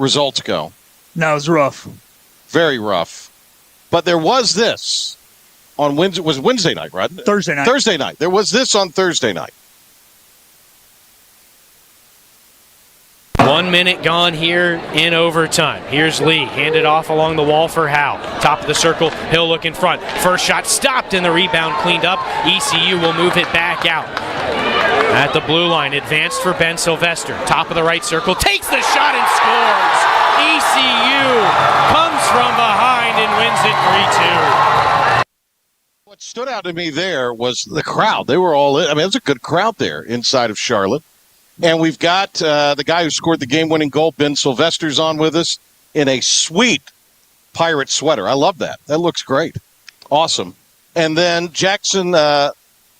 results go. No, it was rough. Very rough. But there was this on Wednesday. Was Wednesday night, right? Thursday night. Thursday night. There was this on Thursday night. 1 minute gone here in overtime. Here's Lee, handed off along the wall for Howe. Top of the circle, Hill look in front. First shot stopped and the rebound cleaned up. ECU will move it back out. At the blue line, advanced for Ben Sylvester. Top of the right circle, takes the shot and scores. ECU comes from behind and wins it 3-2. What stood out to me there was the crowd. They were all in. I mean, there's a good crowd there inside of Charlotte. And we've got the guy who scored the game-winning goal, Ben Sylvester's on with us in a sweet pirate sweater. I love that. That looks great. Awesome. And then Jackson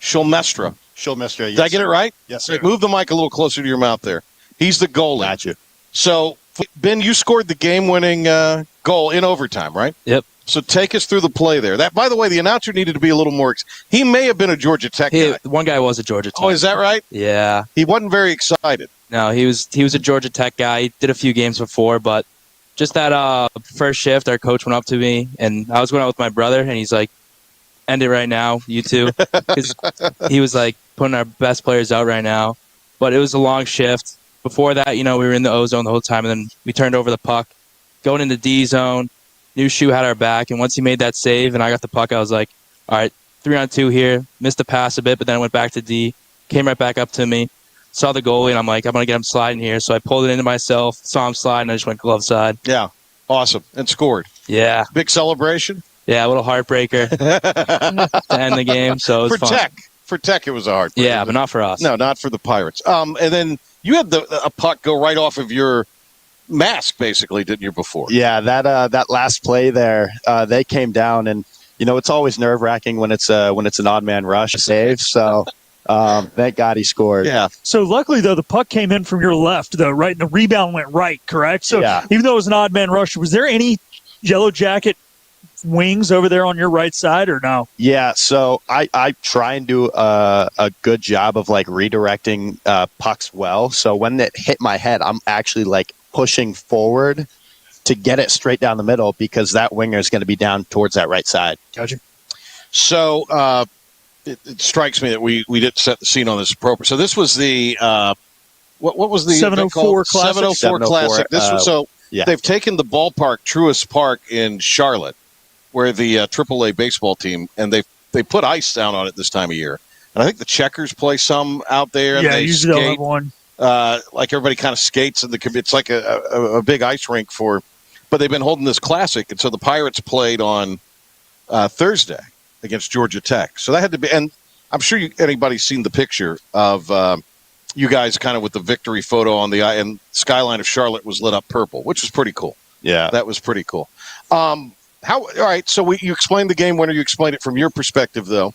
Shulmestra. Yes, Did I get it right? Yes, sir. Move the mic a little closer to your mouth there. He's the goalie. Gotcha. So, Ben, you scored the game-winning goal in overtime, right? Yep. So take us through the play there. That, by the way, the announcer needed to be a little more. He may have been a Georgia Tech guy. One guy was a Georgia Tech. Oh, is that right? Yeah. He wasn't very excited. No, he was a Georgia Tech guy. He did a few games before, but just that first shift, our coach went up to me, and I was going out with my brother, and he's like, "End it right now, you two." 'Cause he was like putting our best players out right now. But it was a long shift. Before that, we were in the O zone the whole time, and then we turned over the puck, going into D zone. New Shoe had our back, and once he made that save and I got the puck, I was like, all right, 3-on-2 here. Missed the pass a bit, but then I went back to D, came right back up to me, saw the goalie, and I'm like, I'm going to get him sliding here. So I pulled it into myself, saw him slide, and I just went glove side. Yeah, awesome, and scored. Yeah. Big celebration? Yeah, a little heartbreaker to end the game, so it was fun. For Tech, it was a heartbreaker. Yeah, but not for us. No, not for the Pirates. And then you had a puck go right off of your mask, basically, didn't you, before? Yeah, that last play there, they came down, and it's always nerve-wracking when it's an odd man rush save. So thank God he scored. Yeah. So luckily, though, the puck came in from your left, though, right? And the rebound went right, correct? So Yeah. even though it was an odd man rush, was there any Yellow Jacket wings over there on your right side or no? Yeah, so I try and do a good job of redirecting pucks well. So when it hit my head, I'm actually pushing forward to get it straight down the middle because that winger is going to be down towards that right side. Gotcha. So it strikes me that we didn't set the scene on this appropriate. So this was the what was the 704 Classic? 704 Classic. This was yeah. They've taken the ballpark, Truist Park in Charlotte, where the AAA baseball team, and they put ice down on it this time of year. And I think the Checkers play some out there. And Yeah, they usually they'll skate. have one. Everybody kind of skates, and it's like a big ice rink but they've been holding this classic, and so the Pirates played on Thursday against Georgia Tech. So that had to be, and I'm sure anybody's seen the picture of you guys kind of with the victory photo on the and skyline of Charlotte was lit up purple, which was pretty cool. Yeah, that was pretty cool. All right, so you explained the game winner. You explained it from your perspective, though.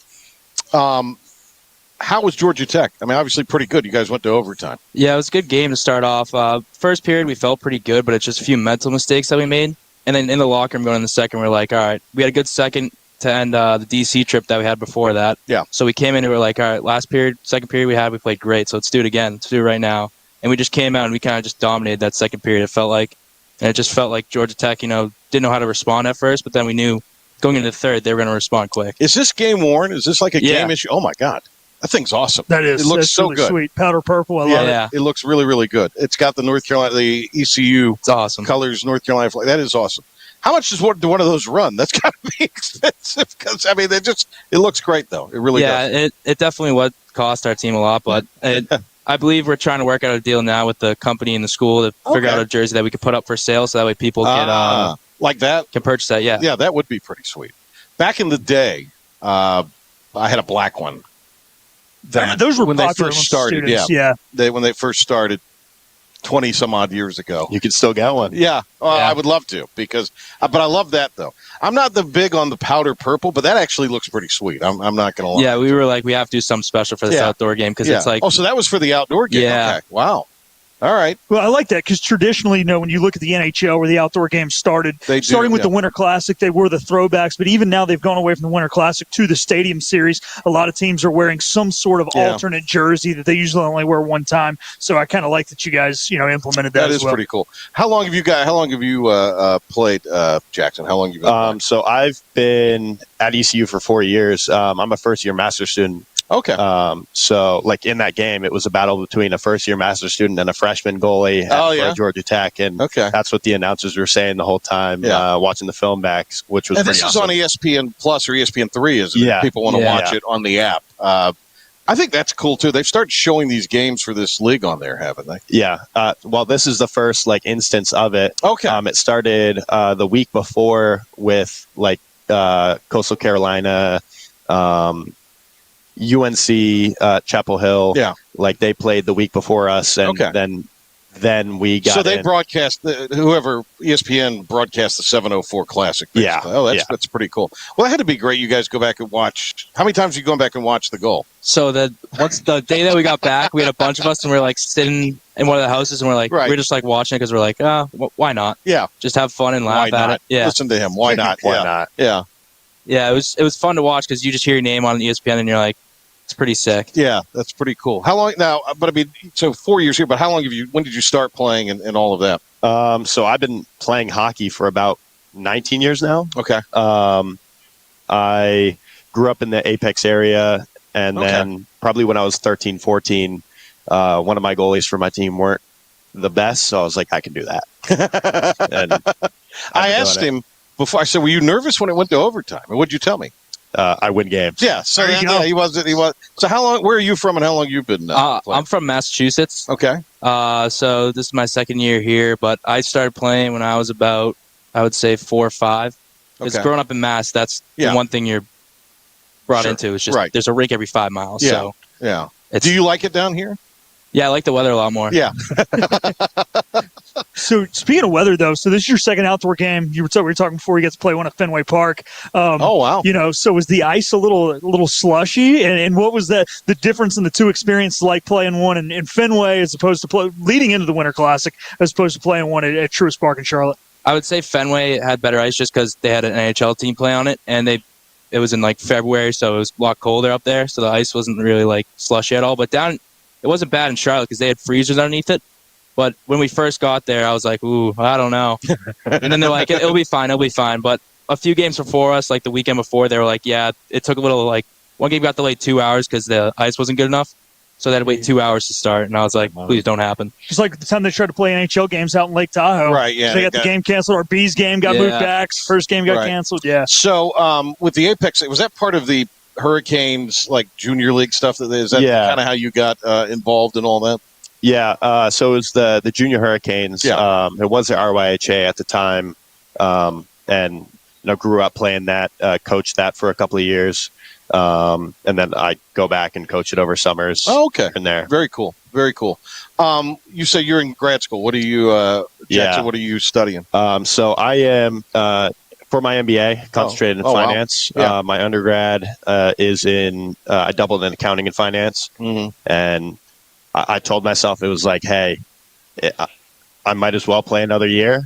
How was Georgia Tech? I mean, obviously pretty good. You guys went to overtime. Yeah, it was a good game to start off. First period, we felt pretty good, but it's just a few mental mistakes that we made. And then in the locker room going in the second, we're like, all right, we had a good second to end the D.C. trip that we had before that. Yeah. So we came in and we were like, all right, second period we played great, so let's do it again. Let's do it right now. And we just came out and we kind of just dominated that second period, it felt like. And it just felt like Georgia Tech, didn't know how to respond at first, but then we knew going into the third, they were going to respond quick. Is this game worn? Is this like a game issue? Oh, my God. That thing's awesome. That is. It looks so really good. Sweet. Powder purple. I love it. It looks really, really good. It's got the the ECU it's awesome. colors, North Carolina flag. That is awesome. How much does one of those run? That's got to be expensive because, it looks great, though. It really does. Yeah, it definitely would cost our team a lot, but I believe we're trying to work out a deal now with the company and the school to figure out a jersey that we could put up for sale so that way people like that can purchase that. Yeah. Yeah, that would be pretty sweet. Back in the day, I had a black one. Those were when they popular first among started. students, Yeah. When they first started 20 some odd years ago. You can still get one. Yeah. I would love to but I love that though. I'm not the big on the powder purple, but that actually looks pretty sweet. I'm not going to lie. Yeah, we were like, we have to do something special for this outdoor game because it's like. Oh, so that was for the outdoor game. Yeah. Okay. Wow. All right. Well, I like that because traditionally, when you look at the NHL where the outdoor games started, starting with the Winter Classic, they were the throwbacks. But even now, they've gone away from the Winter Classic to the Stadium Series. A lot of teams are wearing some sort of alternate jersey that they usually only wear one time. So I kind of like that you guys, implemented that. That is pretty cool. How long have you played, Jackson? How long have you been playing? So I've been at ECU for 4 years. I'm a first-year master's student. Okay. So, like, in that game, it was a battle between a first-year master's student and a freshman goalie for Georgia Tech, and that's what the announcers were saying the whole time, watching the film backs, which was this awesome. is on ESPN Plus or ESPN3, isn't it? Yeah. People want to watch it on the app. I think that's cool, too. They've started showing these games for this league on there, haven't they? Yeah. Well, this is the first, instance of it. Okay. It started the week before with, Coastal Carolina, UNC, Chapel Hill. Yeah. They played the week before us, and then we got. So they broadcast whoever ESPN broadcast the 704 Classic. Basically. Yeah. Oh, that's pretty cool. Well, that had to be great. You guys go back and watch. How many times are you going back and watch the goal? So once the day that we got back, we had a bunch of us, and we were sitting in one of the houses, and we're just watching it because we're like, why not? Yeah. Just have fun and laugh at it. Yeah. Listen to him. Why not? Why not? Yeah. Yeah. It was fun to watch because you just hear your name on ESPN, and you're like, it's pretty sick. Yeah, that's pretty cool. How long now? But I mean, so 4 years here. But how long when did you start playing and all of that? So I've been playing hockey for about 19 years now. Okay. I grew up in the Apex area, and then probably when I was 13, 14, one of my goalies for my team weren't the best, so I was like, I can do that. And I asked him before. I said, "Were you nervous when it went to overtime?" And what'd you tell me? I win games. Yeah, so he was. So how long? Where are you from, and how long have you been? I'm from Massachusetts. Okay. So this is my second year here, but I started playing when I was about, I would say 4 or 5. Because growing up in Mass, that's the one thing you're brought into. It's just there's a rink every 5 miles. Yeah. So yeah. Do you like it down here? Yeah, I like the weather a lot more. Yeah. So speaking of weather, though, so this is your second outdoor game. We were talking before you get to play one at Fenway Park. Oh wow! So was the ice a little slushy, and what was the difference in the two experiences like playing one in Fenway as opposed to leading into the Winter Classic as opposed to playing one at Truist Park in Charlotte? I would say Fenway had better ice just because they had an NHL team play on it, and it was in February, so it was a lot colder up there, so the ice wasn't really slushy at all. But down, it wasn't bad in Charlotte because they had freezers underneath it. But when we first got there, I was like, ooh, I don't know. And then they're like, it'll be fine. But a few games before us, the weekend before, they were like, yeah, it took a little, one game got delayed 2 hours because the ice wasn't good enough. So they had to wait 2 hours to start. And I was like, please don't happen. Just like the time they tried to play NHL games out in Lake Tahoe. Right, yeah. They got the game canceled. Our Bees game got moved back. First game got canceled. Yeah. So with the Apex, was that part of the Hurricanes, junior league stuff? Is that kind of how you got involved in all that? Yeah, so it was the Junior Hurricanes. Yeah. It was the RYHA at the time, and grew up playing that, coached that for a couple of years, and then I go back and coach it over summers. Oh, okay. In there. Very cool. Very cool. You say you're in grad school. What are you, Jackson, what are you studying? So I am, for my MBA, concentrated in finance. Wow. Yeah. My undergrad is in, I doubled in accounting and finance, and I told myself it was hey, I might as well play another year.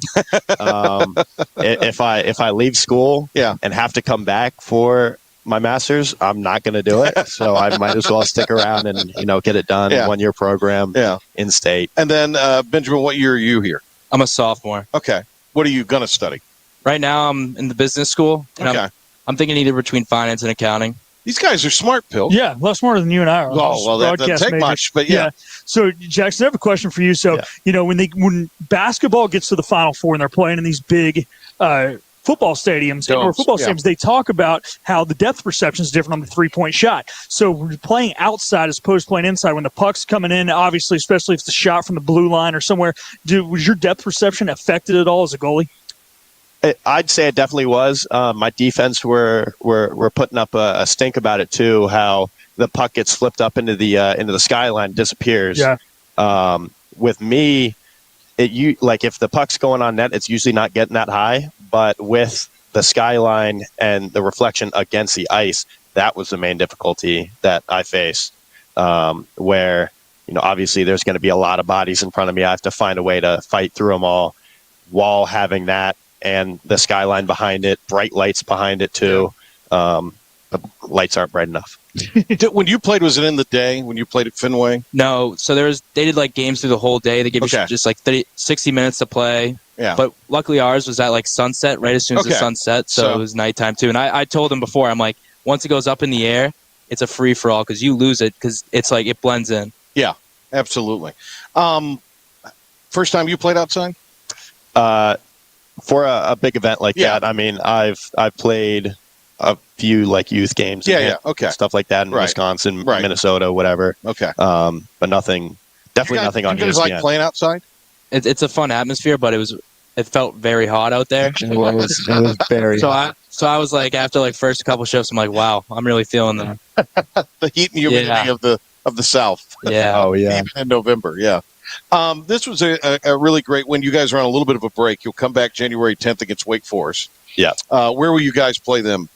If I leave school and have to come back for my master's, I'm not going to do it. So I might as well stick around and get it done. 1 year program in state. And then Benjamin, what year are you here? I'm a sophomore. Okay. What are you going to study? Right now, I'm in the business school. And okay. I'm thinking either between finance and accounting. These guys are smart, Bill. Yeah, a lot smarter than you and I are. Oh, well, that doesn't take much, but yeah. So, Jackson, I have a question for you. So, when basketball gets to the Final Four and they're playing in these big football stadiums, they talk about how the depth perception is different on the three-point shot. So, playing outside as opposed to playing inside, when the puck's coming in, obviously, especially if it's a shot from the blue line or somewhere, was your depth perception affected at all as a goalie? I'd say it definitely was. My defense were putting up a stink about it too. How the puck gets flipped up into the skyline, disappears. Yeah. With me, if the puck's going on net, it's usually not getting that high. But with the skyline and the reflection against the ice, that was the main difficulty that I faced. Where obviously there's going to be a lot of bodies in front of me. I have to find a way to fight through them all while having that and the skyline behind it, bright lights behind it too. The lights aren't bright enough. When you played, was it in the day when you played at Fenway? No, so they did like games through the whole day. They gave you just like 60 minutes to play. Yeah. But luckily ours was at like sunset, right as soon as the sun set, so it was nighttime too. And I told them before, I'm like, once it goes up in the air, it's a free for all because you lose it because it's like it blends in. Yeah, absolutely. First time you played outside? For a big event like that, I mean, I've played a few like youth games, stuff like that in Wisconsin, Minnesota, whatever. Okay, but nothing, definitely nothing on ESPN. You guys like playing outside? It's a fun atmosphere, but it felt very hot out there. It was very. So I was like, after like first couple shifts, I'm like, wow, I'm really feeling the heat and humidity of the South. Yeah. Oh yeah. Even in November. Yeah. This was a really great win. You guys are on a little bit of a break. You'll come back January 10th against Wake Forest. Yeah. Where will you guys play them?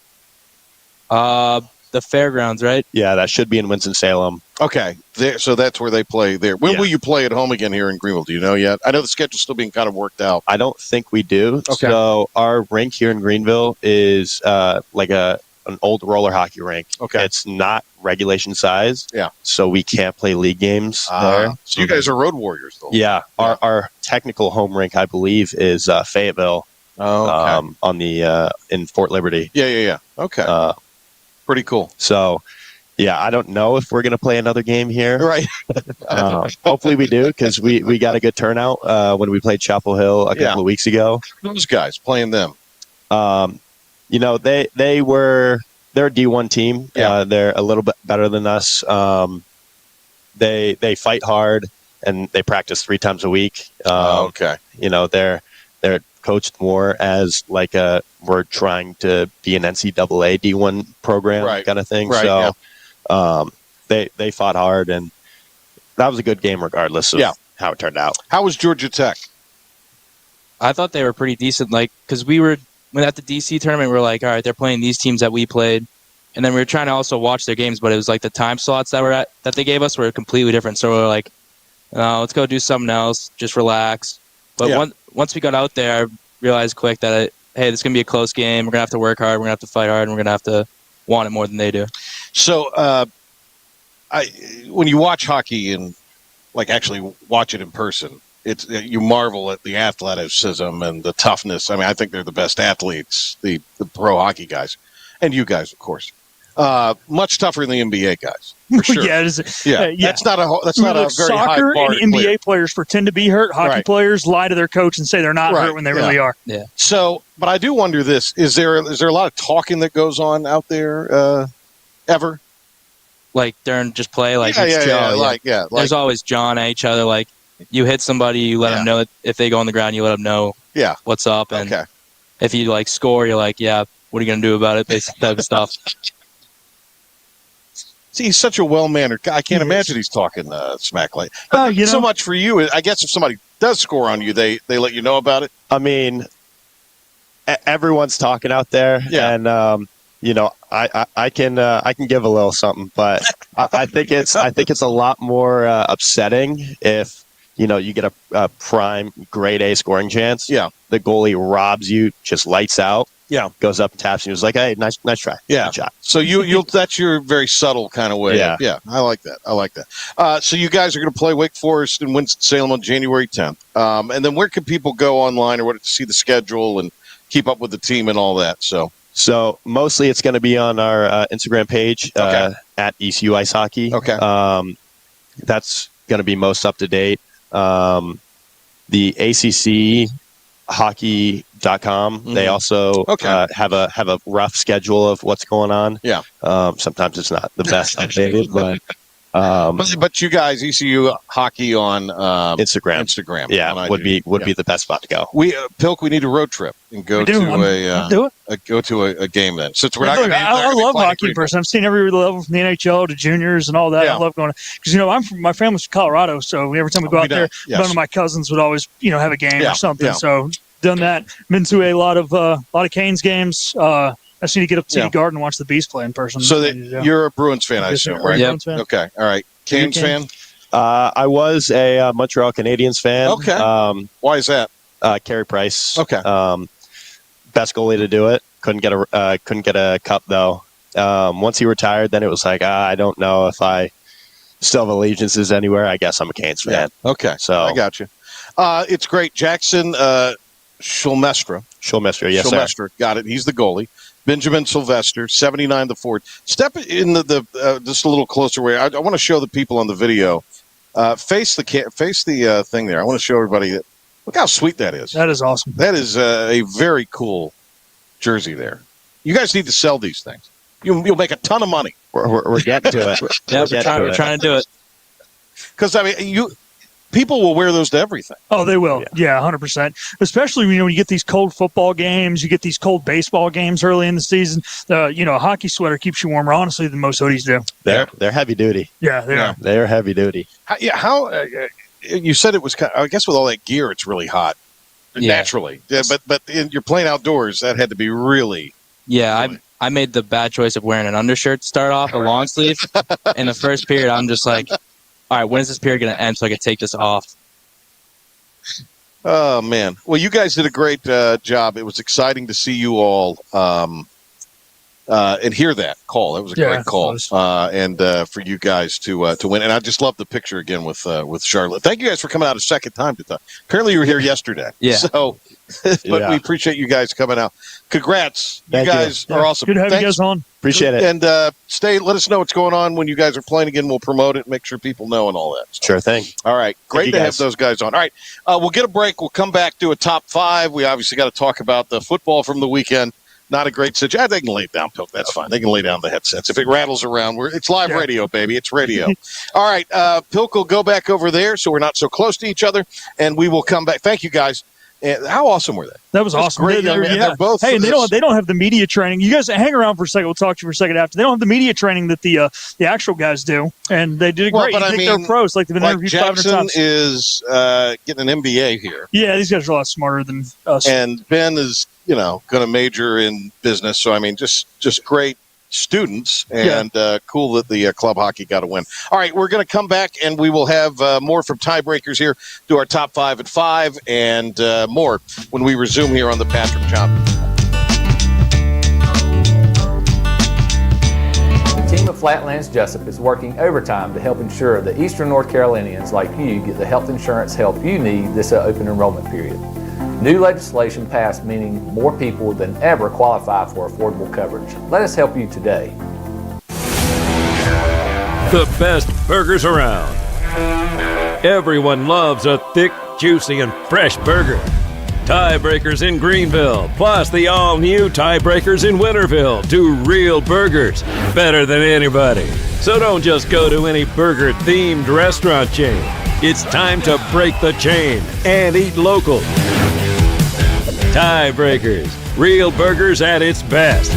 The fairgrounds, right? Yeah, that should be in Winston-Salem. Okay. So that's where they play there. When will you play at home again here in Greenville? Do you know yet? I know the schedule's still being kind of worked out. I don't think we do. Okay. So our rink here in Greenville is like an old roller hockey rink. Okay. It's not regulation size. Yeah. So we can't play league games there. So you guys are road warriors, though. Yeah. Our technical home rink, I believe, is Fayetteville. Oh, okay. On the in Fort Liberty. Yeah. Okay. Pretty cool. So, yeah, I don't know if we're going to play another game here. Right. Hopefully we do because we got a good turnout when we played Chapel Hill a couple of weeks ago. Those guys playing them. They're a D1 team. Yeah. They're a little bit better than us. They fight hard and they practice 3 times a week. Okay. They're coached more as like we're trying to be an NCAA D1 program kind of thing. Right, so they fought hard and that was a good game regardless of how it turned out. How was Georgia Tech? I thought they were pretty decent, like, because when at the DC tournament, we were like, all right, they're playing these teams that we played. And then we were trying to also watch their games, but it was like the time slots that they gave us were completely different. So we were like, let's go do something else, just relax. But once we got out there, I realized quick that, hey, this is going to be a close game. We're going to have to work hard. We're going to have to fight hard. And we're going to have to want it more than they do. So when you watch hockey and, like, actually watch it in person, you marvel at the athleticism and the toughness. I mean, I think they're the best athletes, the pro hockey guys. And you guys, of course. Much tougher than the NBA guys. For sure. That's not a very soccer high bar. And NBA players pretend to be hurt. Hockey players lie to their coach and say they're not hurt when they really are. Yeah. So, but I do wonder this: is there a lot of talking that goes on out there ever? Like during just play, like there's always John at each other. Like you hit somebody, you let them know that if they go on the ground, you let them know what's up. And if you like score, you're like, what are you gonna do about it? This type of stuff. See, he's such a well-mannered guy. I can't imagine he's talking smack like. So much for you. I guess if somebody does score on you, they let you know about it. I mean, everyone's talking out there, and I can give a little something, but I think it's a lot more upsetting if you get a prime grade A scoring chance. Yeah, the goalie robs you, just lights out. Yeah, goes up and taps you. He's like, "Hey, nice try." Yeah, good shot. So you'll that's your very subtle kind of way. Yeah, I like that. So you guys are going to play Wake Forest in Winston-Salem on January 10th. And then where can people go online or what to see the schedule and keep up with the team and all that? So mostly it's going to be on our Instagram page at ECU Ice Hockey. Okay, that's going to be most up to date. The ACC hockey.com. They also have a rough schedule of what's going on. Yeah. Sometimes it's not the best updated, but you guys, ECU hockey on Instagram. Yeah, would be the best spot to go. We need a road trip and go to a game then. Since we're not going to I love hockey in person. I've seen every level from the NHL to juniors and all that. I love going because my family's from Colorado, so every time we go out there, one of my cousins would always have a game or something. So done that. Been to a lot of Canes games. I just need to get up to TD Garden and watch the Beast play in person. So you're a Bruins fan, I assume, right? Yeah. Okay, all right. Canes fan? I was a Montreal Canadiens fan. Okay. Why is that? Carey Price. Okay. Best goalie to do it. Couldn't get a cup though. Once he retired, then it was like I don't know if I still have allegiances anywhere. I guess I'm a Canes fan. Yeah. Okay. So I got you. It's great. Jackson Schulmestra. Schulmestra, yes, Schulmestra, got it. He's the goalie. Benjamin Sylvester, 79 the forward. Step in the just a little closer way. I want to show the people on the video. Face the thing there. I want to show everybody that. Look how sweet that is. That is awesome. That is a very cool jersey there. You guys need to sell these things. You'll make a ton of money. We're getting to it. We're trying to do it. Because I mean, people will wear those to everything. Oh, they will. Yeah, 100%. Especially when you get these cold football games, you get these cold baseball games early in the season. A hockey sweater keeps you warmer, honestly, than most hoodies do. They're heavy duty. Yeah, they are. They're heavy duty. How you said it was kind of, I guess with all that gear, it's really hot naturally. Yeah, but you're playing outdoors. That had to be really. Yeah, I made the bad choice of wearing an undershirt to start off, a long sleeve. In the first period, I'm just like, all right, when is this period going to end so I can take this off? Oh, man. Well, you guys did a great job. It was exciting to see you all and hear that call. That was a great call. And for you guys to win. And I just love the picture again with Charlotte. Thank you guys for coming out a second time to talk. Apparently you were here yesterday. Yeah. So, but we appreciate you guys coming out. Congrats. Thank you guys are awesome. Good to have you guys on. Appreciate it. And let us know what's going on when you guys are playing again. We'll promote it, make sure people know and all that. So, sure thing. all right. Great to have those guys on. All right. We'll get a break. We'll come back, do a top 5. We obviously got to talk about the football from the weekend. Not a great situation. They can lay it down, Pilk. That's fine. They can lay down the headsets. If it rattles around, it's live radio, baby. It's radio. All right. Pilk will go back over there so we're not so close to each other, and we will come back. Thank you, guys. And how awesome were they? That was awesome. Great. They're both. Hey, and they don't have the media training. You guys hang around for a second. We'll talk to you for a second after. They don't have the media training that the actual guys do, and they did it great. But you think they're pros, like they've been interviewed 500 times. Jackson is getting an MBA here. Yeah, these guys are a lot smarter than us. And Ben is, going to major in business. So I mean, just great students, and cool that the club hockey got a win. All right, we're going to come back and we will have more from Tiebreakers here, do our top 5 at 5 and more when we resume here on the Patrick Chop. The team of Flatlands Jessup is working overtime to help ensure that Eastern North Carolinians like you get the health insurance help you need this open enrollment period. New legislation passed meaning more people than ever qualify for affordable coverage. Let us help you today. The best burgers around. Everyone loves a thick, juicy, and fresh burger. Tiebreakers in Greenville, plus the all-new Tiebreakers in Winterville. Do real burgers better than anybody. So don't just go to any burger-themed restaurant chain. It's time to break the chain and eat local. Tiebreakers, real burgers at its best.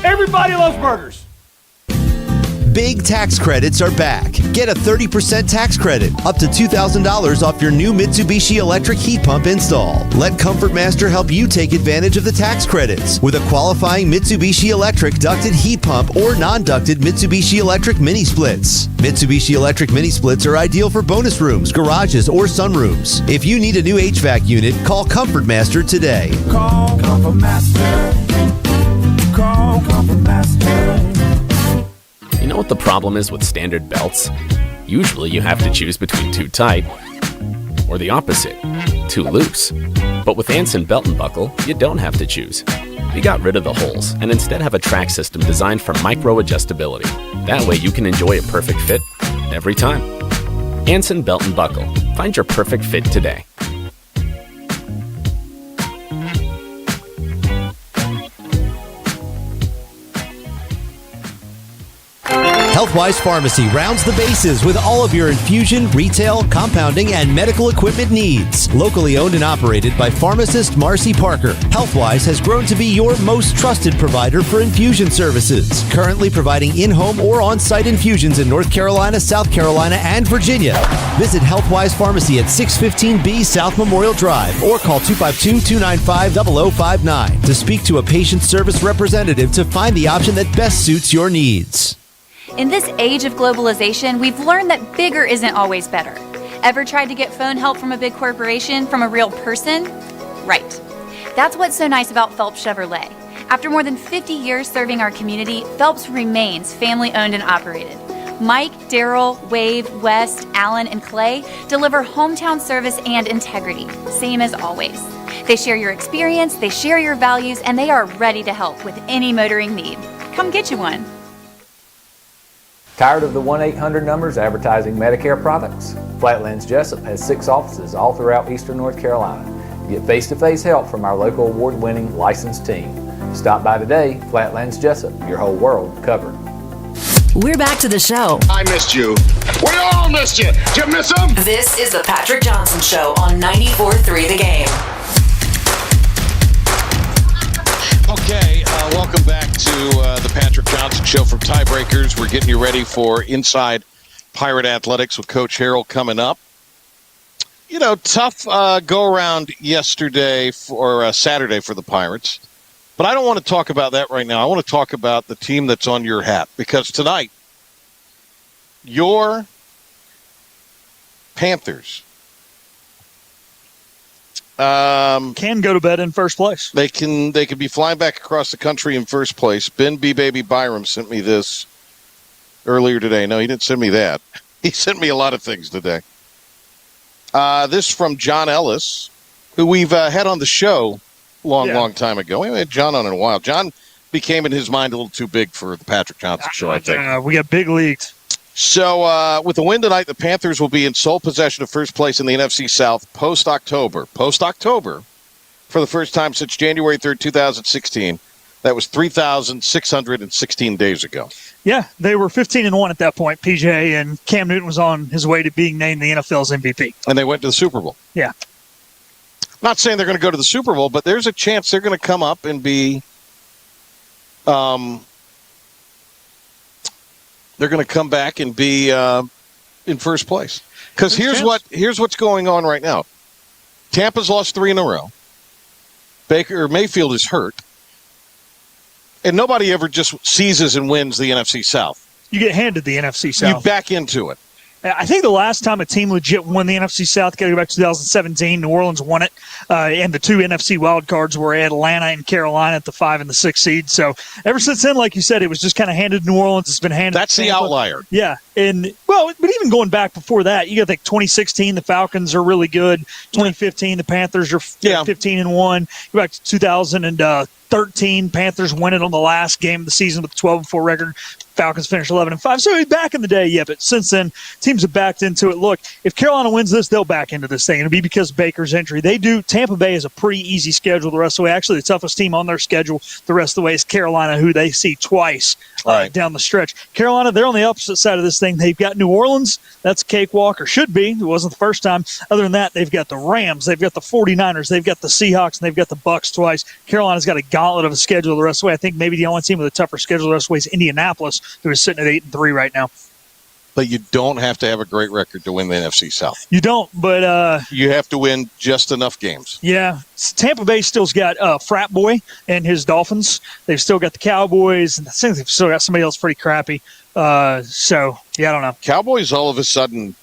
Everybody loves burgers. Big tax credits are back. Get a 30% tax credit, up to $2,000 off your new Mitsubishi electric heat pump install. Let Comfort Master help you take advantage of the tax credits with a qualifying Mitsubishi electric ducted heat pump or non-ducted Mitsubishi electric mini splits. Mitsubishi electric mini splits are ideal for bonus rooms, garages, or sunrooms. If you need a new HVAC unit, call Comfort Master today. Call Comfort Master. Call Comfort Master. You know what the problem is with standard belts? Usually you have to choose between too tight or the opposite, too loose. But with Anson Belt & Buckle, you don't have to choose. We got rid of the holes and instead have a track system designed for micro-adjustability. That way you can enjoy a perfect fit every time. Anson Belt & Buckle. Find your perfect fit today. Healthwise Pharmacy rounds the bases with all of your infusion, retail, compounding, and medical equipment needs. Locally owned and operated by pharmacist Marcy Parker, Healthwise has grown to be your most trusted provider for infusion services. Currently providing in-home or on-site infusions in North Carolina, South Carolina, and Virginia. Visit Healthwise Pharmacy at 615B South Memorial Drive or call 252-295-0059 to speak to a patient service representative to find the option that best suits your needs. In this age of globalization, we've learned that bigger isn't always better. Ever tried to get phone help from a big corporation from a real person? Right. That's what's so nice about Phelps Chevrolet. After more than 50 years serving our community, Phelps remains family-owned and operated. Mike, Daryl, Wade, West, Alan, and Clay deliver hometown service and integrity, same as always. They share your experience, they share your values, and they are ready to help with any motoring need. Come get you one. Tired of the 1-800 numbers advertising Medicare products? Flatlands Jessup has 6 offices all throughout eastern North Carolina. Get face-to-face help from our local award-winning licensed team. Stop by today. Flatlands Jessup, your whole world covered. We're back to the show. I missed you. We all missed you. Did you miss them? This is the Patrick Johnson Show on 94.3 The Game. Okay, welcome back to the Patrick Johnson Show from Tiebreakers. We're getting you ready for Inside Pirate Athletics with Coach Harrell coming up. You know, tough go-around yesterday or Saturday for the Pirates. But I don't want to talk about that right now. I want to talk about the team that's on your hat. Because tonight, your Panthers can go to bed in first place. They can be flying back across the country in first place. Ben B. Baby Byram sent me this earlier today. No, he didn't send me that. He sent me a lot of things today. This from John Ellis, who we've had on the show long time ago. We had John on in a while. John became, in his mind, a little too big for the Patrick Johnson Show, I think. We got big leagues. So with the win tonight, the Panthers will be in sole possession of first place in the NFC South post-October. Post-October, for the first time since January 3rd, 2016. That was 3,616 days ago. Yeah, they were 15-1 at that point, PJ, and Cam Newton was on his way to being named the NFL's MVP. And they went to the Super Bowl. Yeah. Not saying they're going to go to the Super Bowl, but there's a chance they're going to come up and be they're going to come back and be in first place. Because here's what's going on right now. Tampa's lost 3 in a row. Mayfield is hurt. And nobody ever just seizes and wins the NFC South. You get handed the NFC South. You back into it. I think the last time a team legit won the NFC South, got to go back to 2017. New Orleans won it, and the 2 NFC wildcards were Atlanta and Carolina at the 5 and the 6 seed. So ever since then, like you said, it was just kind of handed to New Orleans. It's been handed. That's the outlier. Yeah, but even going back before that, you got to think 2016, the Falcons are really good. 2015, the Panthers are 15-1. Go back to 2013, Panthers win it on the last game of the season with a 12-4 record. Falcons finished 11-5. So back in the day, yeah, but since then, teams have backed into it. Look, if Carolina wins this, they'll back into this thing. It'll be because of Baker's injury. Tampa Bay is a pretty easy schedule the rest of the way. Actually, the toughest team on their schedule the rest of the way is Carolina, who they see twice down the stretch. Carolina, they're on the opposite side of this thing. They've got New Orleans. That's a cakewalk, or should be. It wasn't the first time. Other than that, they've got the Rams. They've got the 49ers. They've got the Seahawks, and they've got the Bucs twice. Carolina's got a gauntlet of a schedule the rest of the way. I think maybe the only team with a tougher schedule the rest of the way is Indianapolis, who is sitting at 8-3 right now. But you don't have to have a great record to win the NFC South. You don't, but you have to win just enough games. Yeah, Tampa Bay still's got Frat Boy and his Dolphins. They've still got the Cowboys, and I think they've still got somebody else pretty crappy. So yeah, I don't know. Cowboys all of a sudden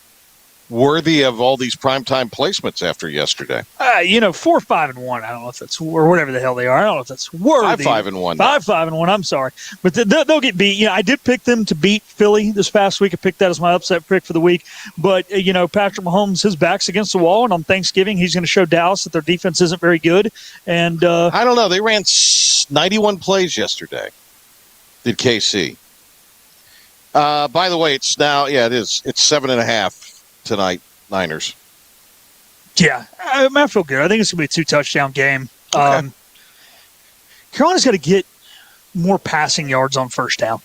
worthy of all these primetime placements after yesterday. 4-5-1. I don't know if that's, or whatever the hell they are. I don't know if that's worthy. 5-5-1. 5-5-1. I'm sorry, but they'll get beat. I did pick them to beat Philly this past week. I picked that as my upset pick for the week. But Patrick Mahomes, his back's against the wall, and on Thanksgiving he's going to show Dallas that their defense isn't very good. And I don't know. They ran 91 plays yesterday. Did KC? By the way, it's now. Yeah, it is. It's 7.5 tonight. Niners. Yeah, I feel good. I think it's going to be a 2-touchdown game. Okay. Carolina's got to get more passing yards on first down.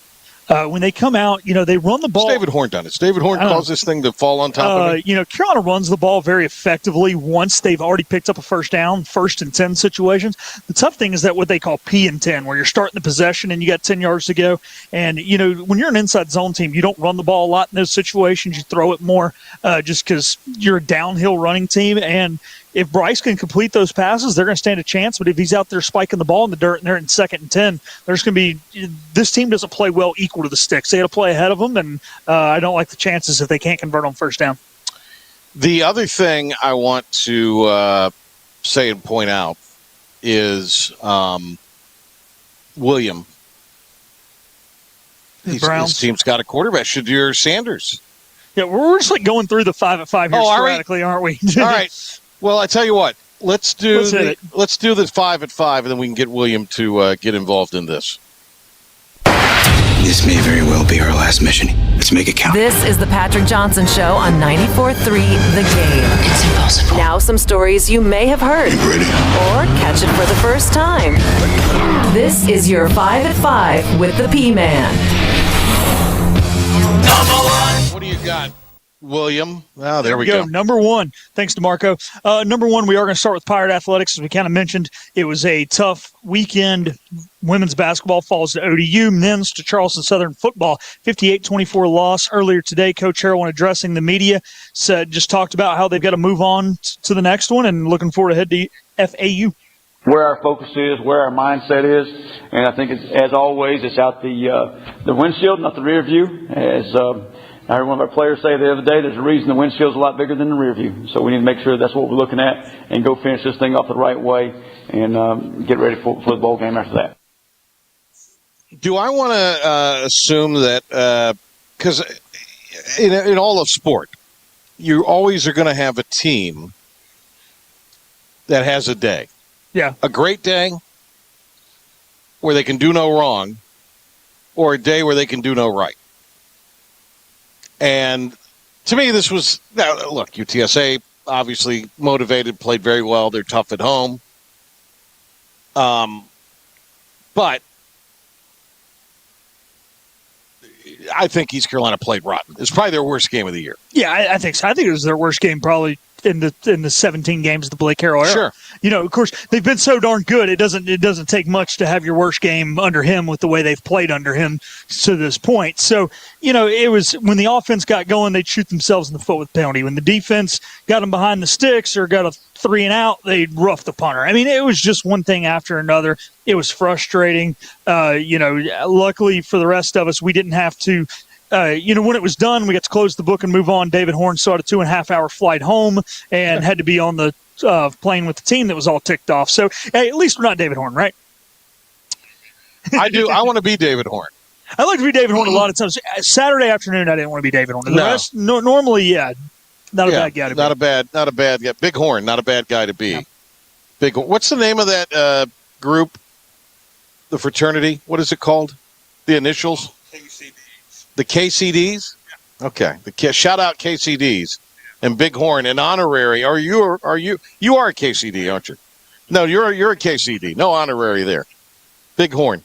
When they come out, they run the ball. What's David Horn done? It's David Horn calls this thing to fall on top of it. Carolina runs the ball very effectively once they've already picked up a first down, 1st and 10 situations. The tough thing is that what they call P and 10, where you're starting the possession and you got 10 yards to go. And, when you're an inside zone team, you don't run the ball a lot in those situations. You throw it more just because you're a downhill running team. And if Bryce can complete those passes, they're going to stand a chance. But if he's out there spiking the ball in the dirt and they're in 2nd and 10, there's going to be – this team doesn't play well equal to the sticks. They got to play ahead of them, and I don't like the chances if they can't convert on first down. The other thing I want to say and point out is William. His team's got a quarterback, Shadir Sanders. Yeah, we're just like going through the 5 at 5 here sporadically, aren't we? All right. Well, I tell you what. Let's do the 5 at 5, and then we can get William to get involved in this. This may very well be our last mission. Let's make it count. This is the Patrick Johnson Show on 94.3 The Game. It's impossible. Now some stories you may have heard. Or catch it for the first time. This is your 5 at 5 with the P-Man. What do you got, William? Oh, there we go. Number 1. Thanks to Marco. Number 1, we are going to start with Pirate Athletics. As we kind of mentioned, it was a tough weekend. Women's basketball falls to ODU. Men's to Charleston Southern football. 58-24 loss earlier today. Coach Harrell, when addressing the media, just talked about how they've got to move on to the next one and looking forward to head to FAU. Where our focus is, where our mindset is, and I think as always, it's out the windshield, not the rear view. As I heard one of our players say the other day, there's a reason the windshield's a lot bigger than the rear view. So we need to make sure that's what we're looking at and go finish this thing off the right way and get ready for the bowl game after that. Do I want to assume that because in all of sport, you always are going to have a team that has a day. Yeah. A great day where they can do no wrong, or a day where they can do no right. And to me, this was, now, look, UTSA obviously motivated, played very well. They're tough at home. But I think East Carolina played rotten. It's probably their worst game of the year. Yeah, I think so. I think it was their worst game probably in the 17 games of the Blake Harrell era. Sure. You know, of course, they've been so darn good. It doesn't take much to have your worst game under him with the way they've played under him to this point. So, you know, it was when the offense got going, they'd shoot themselves in the foot with penalty. When the defense got them behind the sticks or got a 3 and out, they'd rough the punter. I mean, it was just one thing after another. It was frustrating. You know, luckily for the rest of us, we didn't have to. You know, when it was done, we got to close the book and move on. David Horn saw a 2.5-hour flight home and had to be on the plane with the team that was all ticked off. So, hey, at least we're not David Horn, right? I do. I want to be David Horn. I like to be David Horn a lot of times. Saturday afternoon, I didn't want to be David Horn. The rest, normally, yeah, not a bad guy to be. Not a bad guy. Big Horn, not a bad guy to be. Yeah. Big. What's the name of that group? The fraternity. What is it called? The initials. The KCDs? Okay. Shout out KCDs and Big Horn and honorary. You are a KCD, aren't you? No, you're a KCD. No honorary there. Big Horn.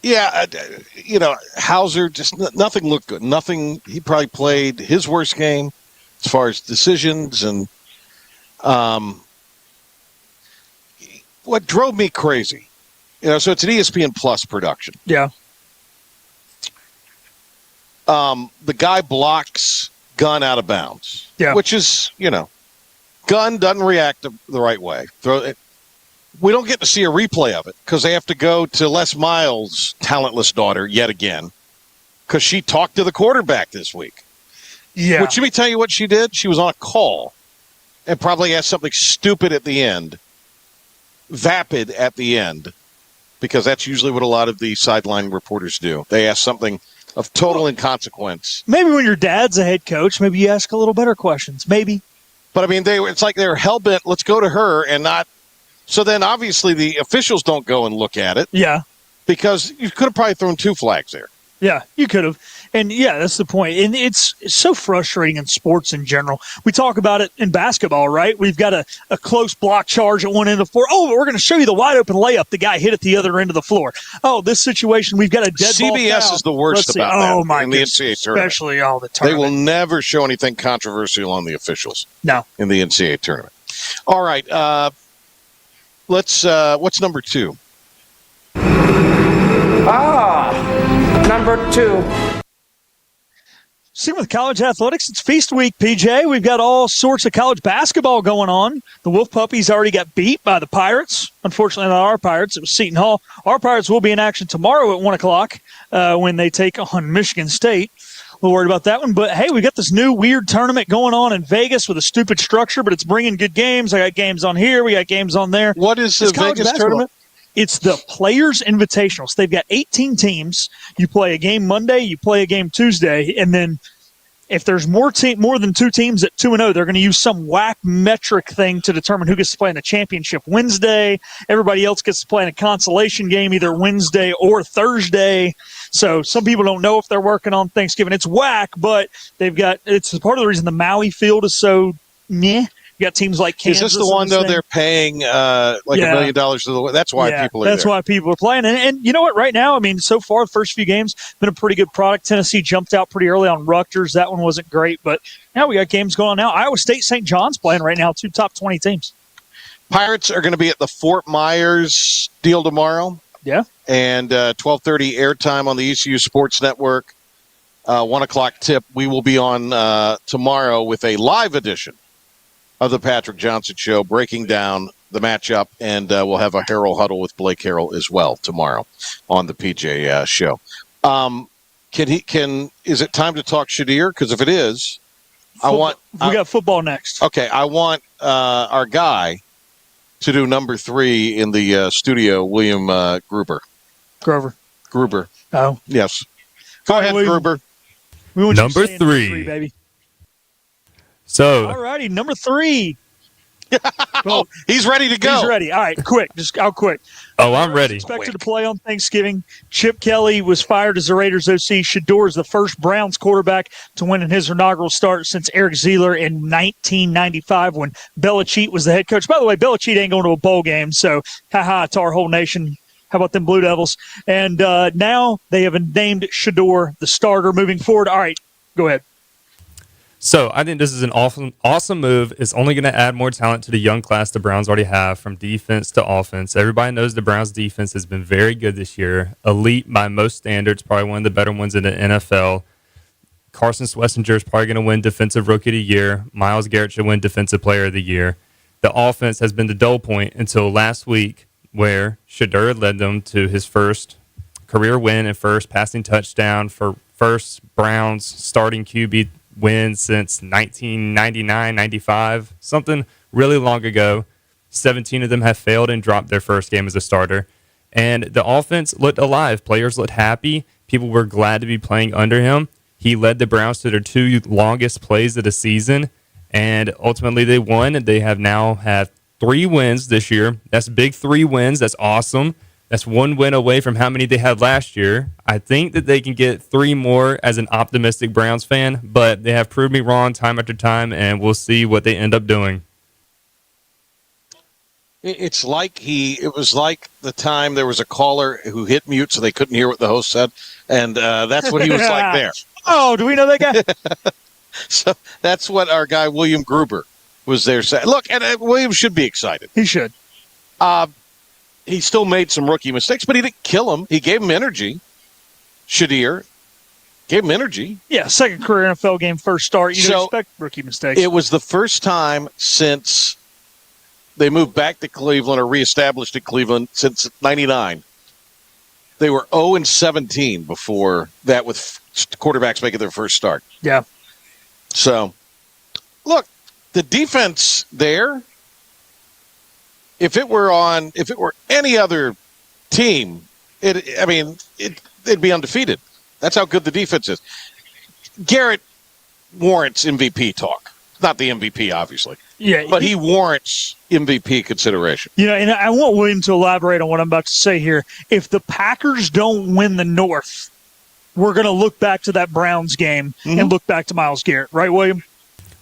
Yeah, you know, Hauser, just nothing looked good. Nothing. He probably played his worst game as far as decisions and what drove me crazy. You know, so it's an ESPN Plus production. Yeah. The guy blocks Gunn out of bounds, which is, you know, Gunn doesn't react the right way. We don't get to see a replay of it because they have to go to Les Miles' talentless daughter yet again because she talked to the quarterback this week. Yeah. Which, let me tell you what she did. She was on a call and probably asked something stupid at the end, vapid at the end, because that's usually what a lot of the sideline reporters do. They ask something of total inconsequence. Maybe when your dad's a head coach, maybe you ask a little better questions. Maybe. But, I mean, it's like they're hell-bent, let's go to her and not. So then, obviously, the officials don't go and look at it. Yeah. Because you could have probably thrown 2 flags there. Yeah, you could have. And, yeah, that's the point. And it's so frustrating in sports in general. We talk about it in basketball, right? We've got a close block charge at one end of the floor. Oh, but we're going to show you the wide-open layup the guy hit at the other end of the floor. Oh, this situation, we've got a dead ball CBS foul. is the worst about that in the NCAA tournament. Especially all the time. They will never show anything controversial on the officials. No. In the NCAA tournament. All right. What's number 2? Number 2. Sticking with college athletics, it's feast week, PJ. We've got all sorts of college basketball going on. The Wolf Puppies already got beat by the Pirates. Unfortunately, not our Pirates. It was Seton Hall. Our Pirates will be in action tomorrow at 1 o'clock when they take on Michigan State. A little worried about that one. But, hey, we got this new weird tournament going on in Vegas with a stupid structure, but it's bringing good games. I got games on here. We got games on there. What is the Vegas tournament? It's the Players Invitational. So they've got 18 teams. You play a game Monday, you play a game Tuesday, and then if there's more than 2 teams at 2-0, they're going to use some whack metric thing to determine who gets to play in the championship Wednesday. Everybody else gets to play in a consolation game either Wednesday or Thursday. So some people don't know if they're working on Thanksgiving. It's whack, but it's part of the reason the Maui field is so meh. You got teams like Kansas. Is this the one, though, they're paying $1 million to the – that's why people are there. That's why people are playing. And you know what? Right now, I mean, so far, the first few games, been a pretty good product. Tennessee jumped out pretty early on Rutgers. That one wasn't great. But now we got games going on now. Iowa State, St. John's playing right now, 2 top 20 teams. Pirates are going to be at the Fort Myers deal tomorrow. Yeah. And 12:30 airtime on the ECU Sports Network. 1 o'clock tip. We will be on tomorrow with a live edition of the Patrick Johnson Show, breaking down the matchup, and we'll have a Harrell Huddle with Blake Harrell as well tomorrow on the PJ Show. Is it time to talk Shadir? Because if it is, we got football next. Okay, I want our guy to do number 3 in the studio, William Gruber. Gruber. Oh. Yes. Go ahead, William. Gruber. Number 3, baby. So, all righty, number 3. Oh, he's ready to go. He's ready. All right, quick. Quick. Oh, I'm ready. Expected to play on Thanksgiving. Chip Kelly was fired as the Raiders OC. Shador is the first Browns quarterback to win in his inaugural start since Eric Zeeler in 1995 when Belichick was the head coach. By the way, Belichick ain't going to a bowl game, so ha-ha to our whole nation. How about them Blue Devils? And now they have named Shador the starter moving forward. All right, go ahead. So I think this is an awesome move. It's only going to add more talent to the young class the Browns already have, from defense to offense. Everybody knows the Browns' defense has been very good this year. Elite by most standards, probably one of the better ones in the NFL. Carson Schlesinger is probably going to win Defensive Rookie of the Year. Myles Garrett should win Defensive Player of the Year. The offense has been the dull point until last week, where Shador led them to his first career win and first passing touchdown for first Browns starting QB win since 1999-95, something really long ago. 17 of them have failed and dropped their first game as a starter. And the offense looked alive. Players looked happy. People were glad to be playing under him. He led the Browns to their 2 longest plays of the season, and ultimately they won. They have now had 3 wins this year. That's big 3 wins. That's awesome. That's 1 win away from how many they had last year. I think that they can get 3 more as an optimistic Browns fan, but they have proved me wrong time after time, and we'll see what they end up doing. It was like the time there was a caller who hit mute so they couldn't hear what the host said, and that's what he was like there. Oh, do we know that guy? So that's what our guy William Gruber was there saying. Look, and William should be excited. He should. He still made some rookie mistakes, but he didn't kill him. He gave him energy. Shadir gave him energy. Yeah, second career NFL game, first start. You don't expect rookie mistakes. It was the first time since they moved back to Cleveland or reestablished at Cleveland since '99. They were 0-17 before that, with quarterbacks making their first start. Yeah. So, look, the defense there. If it were any other team, they'd be undefeated. That's how good the defense is. Garrett warrants MVP talk. Not the MVP, obviously. Yeah, but he warrants MVP consideration. You know, and I want William to elaborate on what I'm about to say here. If the Packers don't win the North, we're going to look back to that Browns game and look back to Myles Garrett. Right, William?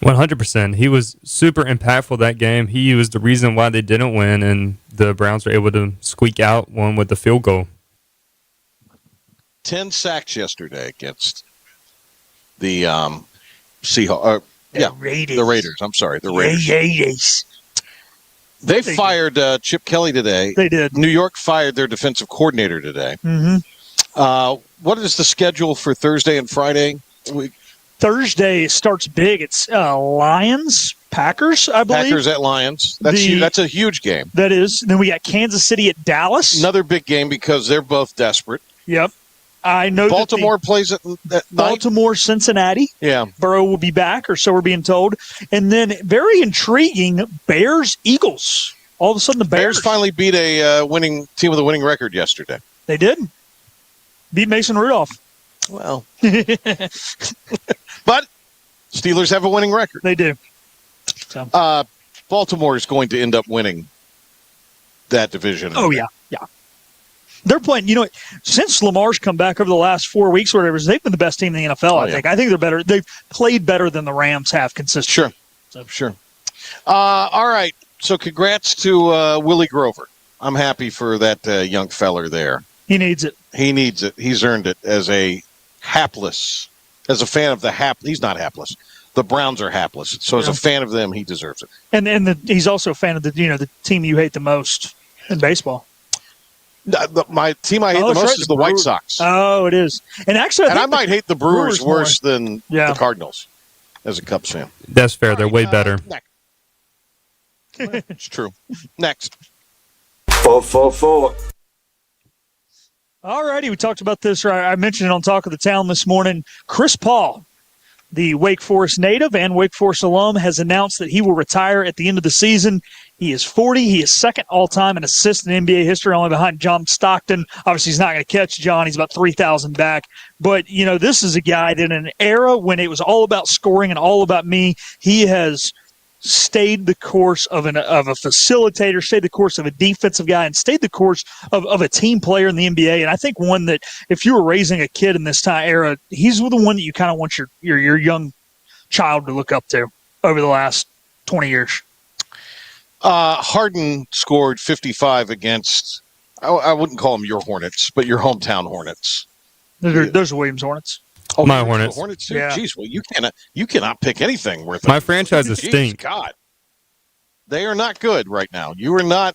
100%. He was super impactful that game. He was the reason why they didn't win, and the Browns were able to squeak out one with the field goal. 10 sacks yesterday against the Seahawks. Raiders. The Raiders. I'm sorry, the Raiders. Raiders. They fired Chip Kelly today. They did. New York fired their defensive coordinator today. Mm-hmm. What is the schedule for Thursday and Friday? Thursday starts big. It's Lions, Packers, I believe. Packers at Lions. That's a huge game. That is. Then we got Kansas City at Dallas. Another big game because they're both desperate. Yep. I know Baltimore plays at Baltimore, Cincinnati. Yeah. Burrow will be back, or so we're being told. And then very intriguing, Bears, Eagles. All of a sudden the Bears finally beat a winning team with a winning record yesterday. They did. Beat Mason Rudolph. Well. But Steelers have a winning record. They do. So. Baltimore is going to end up winning that division. Oh, yeah. They're playing, since Lamar's come back over the last 4 weeks or whatever, they've been the best team in the NFL, I think. I think they're better. They've played better than the Rams have consistently. Sure. All right. So congrats to Willie Grover. I'm happy for that young feller there. He needs it. He needs it. He's earned it as a fan of the he's not hapless. The Browns are hapless. So as a fan of them, he deserves it. And he's also a fan of the team you hate the most in baseball. My team I hate the most is the White Sox. Oh, it is. And actually, I might hate the Brewers worse than the Cardinals as a Cubs fan. That's fair. They're way better. It's true. Next. 444. All righty. We talked about this, or I mentioned it on Talk of the Town this morning. Chris Paul, the Wake Forest native and Wake Forest alum, has announced that he will retire at the end of the season. He is 40. He is second all-time in assists in NBA history, only behind John Stockton. Obviously, he's not going to catch John. He's about 3,000 back. But, this is a guy that in an era when it was all about scoring and all about me, he has stayed the course of a facilitator, stayed the course of a defensive guy, and stayed the course of a team player in the NBA. And I think one that if you were raising a kid in this time era, he's the one that you kind of want your young child to look up to over the last 20 years. Harden scored 55 against, I wouldn't call them your Hornets, but your hometown Hornets. Those are Williams Hornets. Oh, my Hornets. Hornets too? Yeah. Jeez, well, you cannot pick anything worth it. My franchises stink. God. They are not good right now. You're not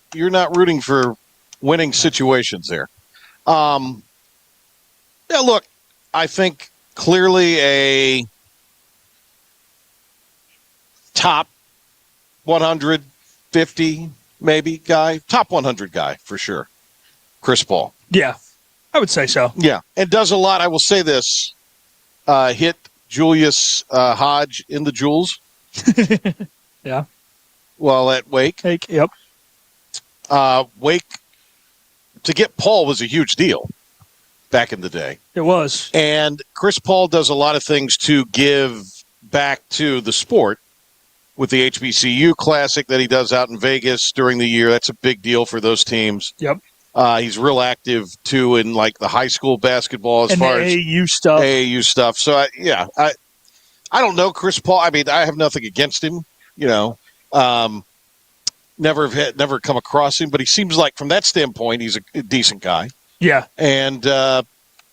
rooting for winning situations there. Yeah, look, I think clearly a top 150 maybe guy, top 100 guy for sure. Chris Paul. Yeah, I would say so. Yeah, and does a lot. I will say this. Hit Julius Hodge in the jewels. Yeah. While at Wake. Yep. Wake, to get Paul was a huge deal back in the day. It was. And Chris Paul does a lot of things to give back to the sport with the HBCU Classic that he does out in Vegas during the year. That's a big deal for those teams. Yep. He's real active, too, in, like, the high school basketball as far as AAU stuff. So, I don't know Chris Paul. I mean, I have nothing against him, Never come across him, but he seems like, from that standpoint, he's a decent guy. Yeah. And,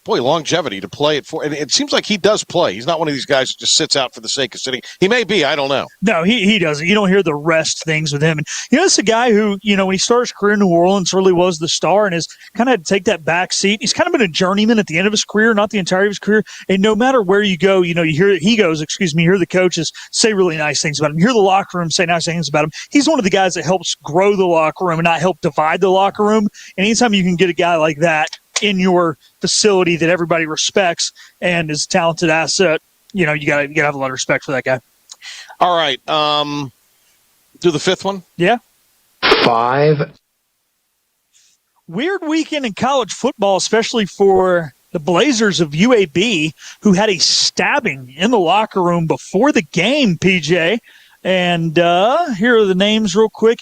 longevity to play it for. And it seems like he does play. He's not one of these guys who just sits out for the sake of sitting. He may be. I don't know. No, he doesn't. You don't hear the rest things with him. And, it's a guy who, when he started his career in New Orleans, really was the star and has kind of had to take that back seat. He's kind of been a journeyman at the end of his career, not the entirety of his career. And no matter where you go, you hear the coaches say really nice things about him. You hear the locker room say nice things about him. He's one of the guys that helps grow the locker room and not help divide the locker room. And anytime you can get a guy like that in your facility that everybody respects and is a talented asset, you gotta have a lot of respect for that guy. All right. Do the fifth one? Yeah. 5. Weird weekend in college football, especially for the Blazers of UAB, who had a stabbing in the locker room before the game, PJ. And here are the names real quick.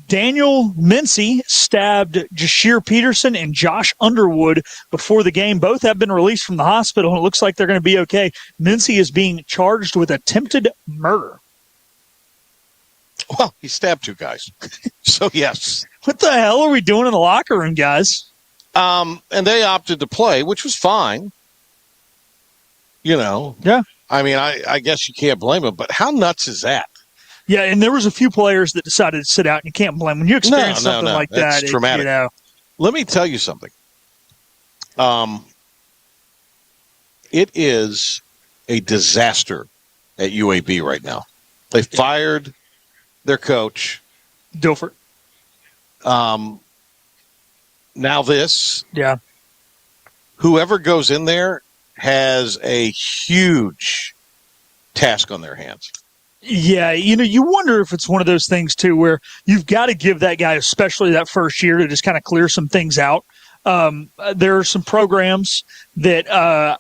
Daniel Mincy stabbed Jashir Peterson and Josh Underwood before the game. Both have been released from the hospital, and it looks like they're going to be okay. Mincy is being charged with attempted murder. Well, he stabbed 2 guys. So, yes. What the hell are we doing in the locker room, guys? And they opted to play, which was fine. Yeah. I mean, I guess you can't blame them, but how nuts is that? Yeah, and there was a few players that decided to sit out, and you can't blame them. When you experience something like that, it's traumatic. Let me tell you something. It is a disaster at UAB right now. They fired their coach. Dilford. Now this. Yeah. Whoever goes in there has a huge task on their hands. Yeah, you wonder if it's one of those things, too, where you've got to give that guy, especially that first year, to just kind of clear some things out. There are some programs that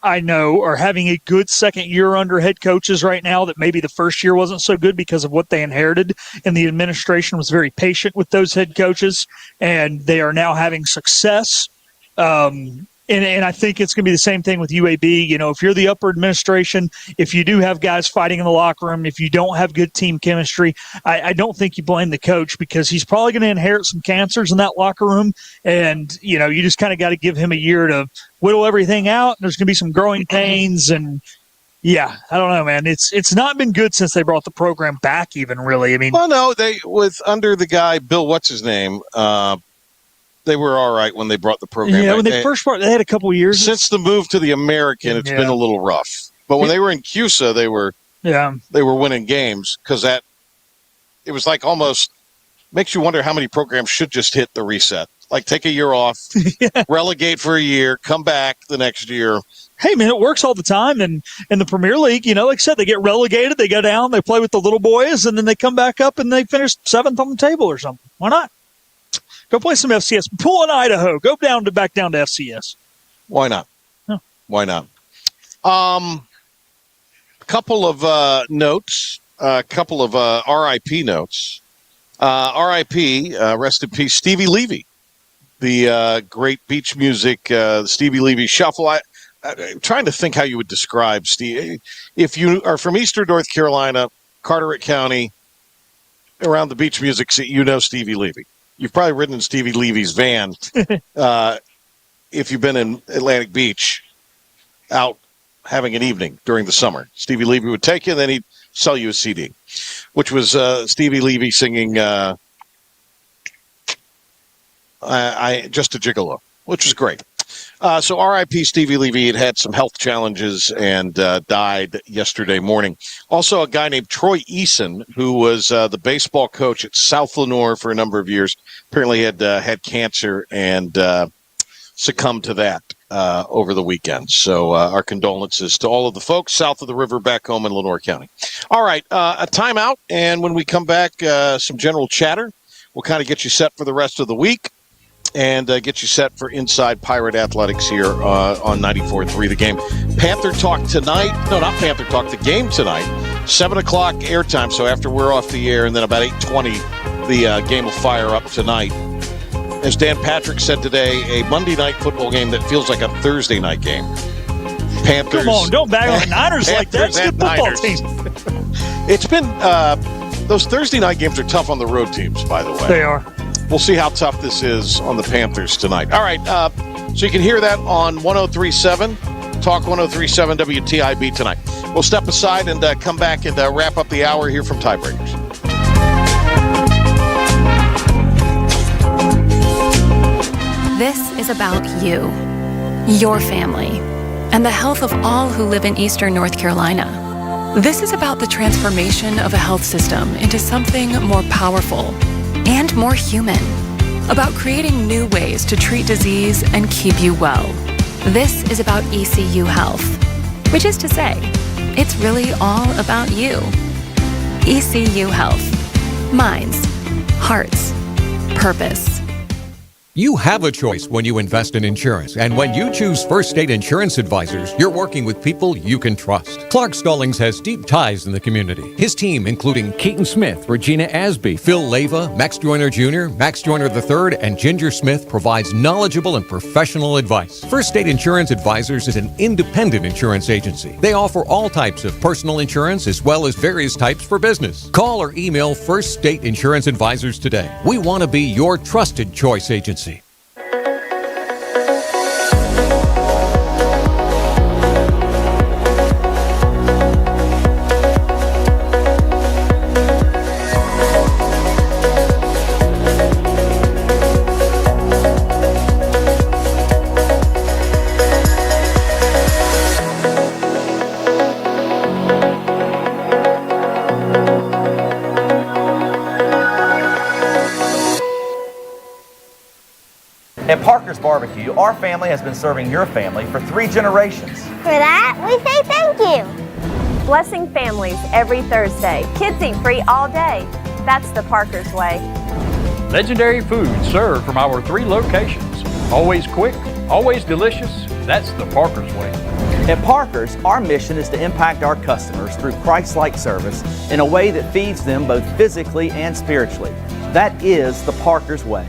I know are having a good second year under head coaches right now that maybe the first year wasn't so good because of what they inherited, and the administration was very patient with those head coaches, and they are now having success. And I think it's going to be the same thing with UAB. If you're the upper administration, if you do have guys fighting in the locker room, if you don't have good team chemistry, I don't think you blame the coach, because he's probably going to inherit some cancers in that locker room. And, you just kind of got to give him a year to whittle everything out. There's going to be some growing pains. And, yeah, I don't know, man. It's not been good since they brought the program back even, really. I mean, well, no, under the guy, Bill, what's his name? They were all right when they brought the program back. When they first brought, they had a couple of years. Since the move to the American, it's been a little rough. But when they were in CUSA, they were winning games, because it was like almost makes you wonder how many programs should just hit the reset. Like, take a year off, relegate for a year, come back the next year. Hey, man, it works all the time. And in the Premier League, like I said, they get relegated, they go down, they play with the little boys, and then they come back up and they finish 7th on the table or something. Why not? Go play some FCS. Pull in Idaho. Go back down to FCS. Why not? No. Why not? A couple of notes. A couple of RIP notes. RIP, rest in peace, Stevie Levy, the great beach music, Stevie Levy Shuffle. I'm trying to think how you would describe Steve. If you are from Eastern North Carolina, Carteret County, around the beach music scene, Stevie Levy. You've probably ridden in Stevie Levy's van if you've been in Atlantic Beach out having an evening during the summer. Stevie Levy would take you, and then he'd sell you a CD, which was Stevie Levy singing I Just a Gigolo, which was great. So R.I.P. Stevie Levy had some health challenges and died yesterday morning. Also, a guy named Troy Eason, who was the baseball coach at South Lenoir for a number of years, apparently had cancer and succumbed to that over the weekend. So our condolences to all of the folks south of the river back home in Lenoir County. All right, a timeout, and when we come back, some general chatter. We'll kind of get you set for the rest of the week and get you set for Inside Pirate Athletics here on 94.3 The Game. Panther Talk tonight. No, not Panther Talk. The game tonight. 7 o'clock airtime, so after we're off the air, and then about 8:20, the game will fire up tonight. As Dan Patrick said today, a Monday night football game that feels like a Thursday night game. Panthers. Come on, don't bag on the Niners like that. It's a good football team. It's been those Thursday night games are tough on the road teams, by the way. They are. We'll see how tough this is on the Panthers tonight. All right, so you can hear that on 103.7, Talk 103.7 WTIB tonight. We'll step aside and come back and wrap up the hour here from Tiebreakers. This is about you, your family, and the health of all who live in Eastern North Carolina. This is about the transformation of a health system into something more powerful and more human, about creating new ways to treat disease and keep you well. This is about ECU Health, which is to say, it's really all about you. ECU Health. Minds, hearts, purpose. You have a choice when you invest in insurance, and when you choose First State Insurance Advisors, you're working with people you can trust. Clark Stallings has deep ties in the community. His team, including Keaton Smith, Regina Asby, Phil Leyva, Max Joyner Jr., Max Joyner III, and Ginger Smith, provides knowledgeable and professional advice. First State Insurance Advisors is an independent insurance agency. They offer all types of personal insurance as well as various types for business. Call or email First State Insurance Advisors today. We want to be your trusted choice agency. At Parker's Barbecue, our family has been serving your family for 3 generations. For that, we say thank you. Blessing families every Thursday. Kids eat free all day. That's the Parker's way. Legendary food served from our 3 locations. Always quick, always delicious. That's the Parker's way. At Parker's, our mission is to impact our customers through Christ-like service in a way that feeds them both physically and spiritually. That is the Parker's way.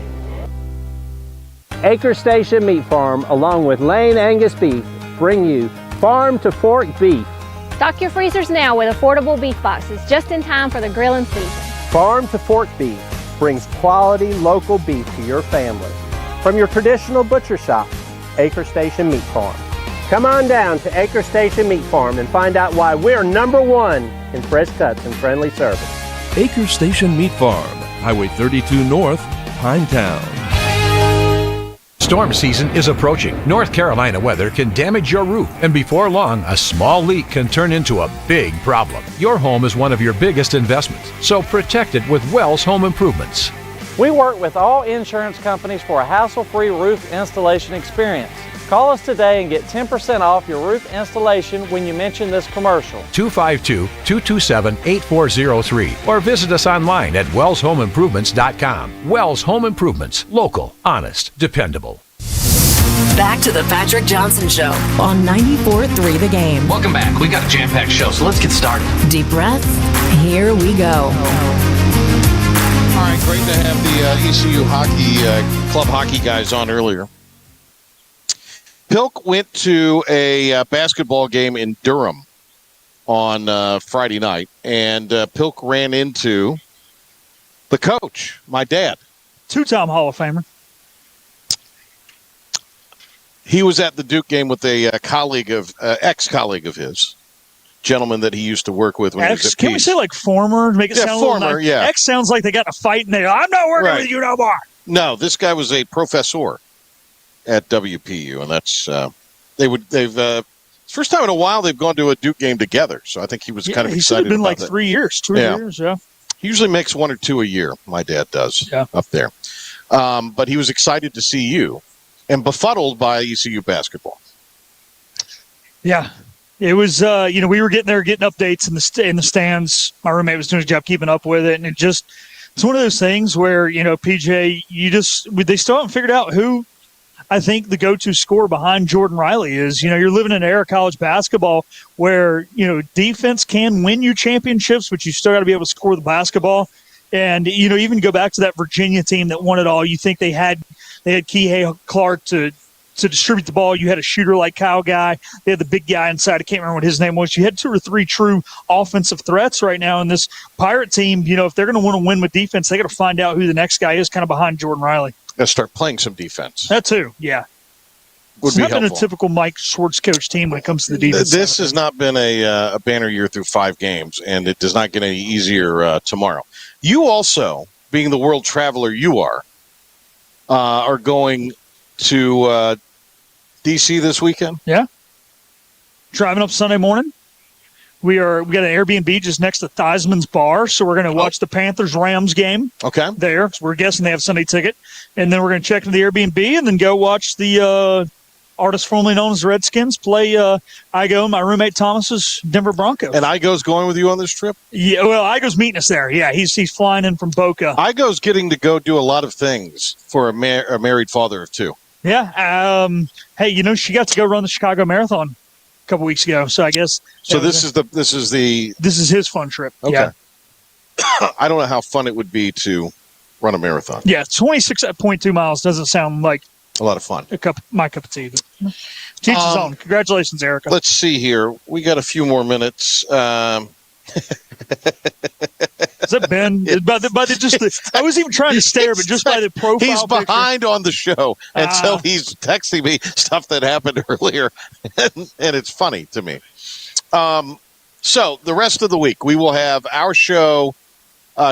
Acre Station Meat Farm, along with Lane Angus Beef, bring you Farm to Fork Beef. Stock your freezers now with affordable beef boxes just in time for the grilling season. Farm to Fork Beef brings quality local beef to your family. From your traditional butcher shop, Acre Station Meat Farm. Come on down to Acre Station Meat Farm and find out why we're #1 in fresh cuts and friendly service. Acre Station Meat Farm, Highway 32 North, Pinetown. Storm season is approaching. North Carolina weather can damage your roof, and before long, a small leak can turn into a big problem. Your home is one of your biggest investments, so protect it with Wells Home Improvements. We work with all insurance companies for a hassle-free roof installation experience. Call us today and get 10% off your roof installation when you mention this commercial. 252-227-8403 or visit us online at wellshomeimprovements.com. Wells Home Improvements. Local, honest, dependable. Back to the Patrick Johnson Show on 94.3 The Game. Welcome back. We got a jam-packed show, so let's get started. Deep breath. Here we go. All right, great to have the ECU hockey club hockey guys on earlier. Pilk went to a basketball game in Durham on Friday night, and Pilk ran into the coach, my dad. 2-time Hall of Famer. He was at the Duke game with a ex-colleague of his, gentleman that he used to work with when he was at Can we say like former? Make it sound former, a little nice. yeah. Ex sounds like they got in a fight and they go, I'm not working with you no more. No, this guy was a professor at WPU, and that's first time in a while they've gone to a Duke game together. So I think he was kind of excited. He should have been about like that. 3 years, 2 years, yeah. He usually makes 1 or 2 a year. My dad does up there, but he was excited to see you, and befuddled by ECU basketball. Yeah, it was. We were getting updates in the stands. My roommate was doing his job keeping up with it, and it's one of those things where PJ, they still haven't figured out who I think the go-to scorer behind Jordan Riley is. You're living in an era of college basketball where, defense can win you championships, but you still got to be able to score the basketball. And, even go back to that Virginia team that won it all, you think they had Kihei Clark to distribute the ball. You had a shooter like Kyle Guy. They had the big guy inside. I can't remember what his name was. You had 2 or 3 true offensive threats right now in this Pirate team. If they're going to want to win with defense, they got to find out who the next guy is kind of behind Jordan Riley. Got to start playing some defense. That too, yeah. It's not been a typical Mike Schwartz coach team when it comes to the defense. This has not been a banner year through 5 games, and it does not get any easier tomorrow. You also, being the world traveler you are going to D.C. this weekend? Yeah. Driving up Sunday morning. We got an Airbnb just next to Theismann's Bar, so we're going to watch the Panthers-Rams game. Okay. There. So we're guessing they have Sunday ticket. And then we're going to check into the Airbnb and then go watch the artist formerly known as Redskins play Igo, my roommate Thomas's Denver Broncos. And Igo's going with you on this trip? Yeah, well, Igo's meeting us there. Yeah, he's flying in from Boca. Igo's getting to go do a lot of things for a married father of 2. Yeah. Hey, she got to go run the Chicago Marathon a couple weeks ago, so I guess. So this is his fun trip. Okay. Yeah. I don't know how fun it would be to run a marathon. Yeah, 26.2 miles doesn't sound like a lot of fun. My cup of tea. But teach his own. Congratulations, Erica. Let's see here. We got a few more minutes. Is that Ben? I wasn't even trying to stare, but just by the profile he's behind picture. On the show, and so he's texting me stuff that happened earlier, and it's funny to me. So the rest of the week, we will have our show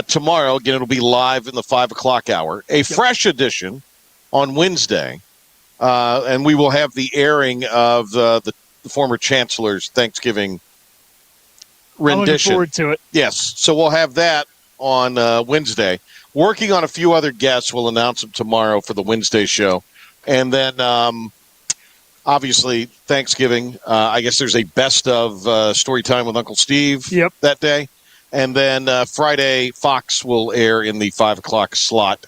tomorrow. Again, it'll be live in the 5 o'clock hour. A fresh edition on Wednesday, and we will have the airing of the former chancellor's Thanksgiving rendition. I'm looking forward to it. Yes, so we'll have that on Wednesday. Working on a few other guests. We'll announce them tomorrow for the Wednesday show. And then, obviously, Thanksgiving. I guess there's a best of story time with Uncle Steve that day. And then Friday, Fox will air in the 5 o'clock slot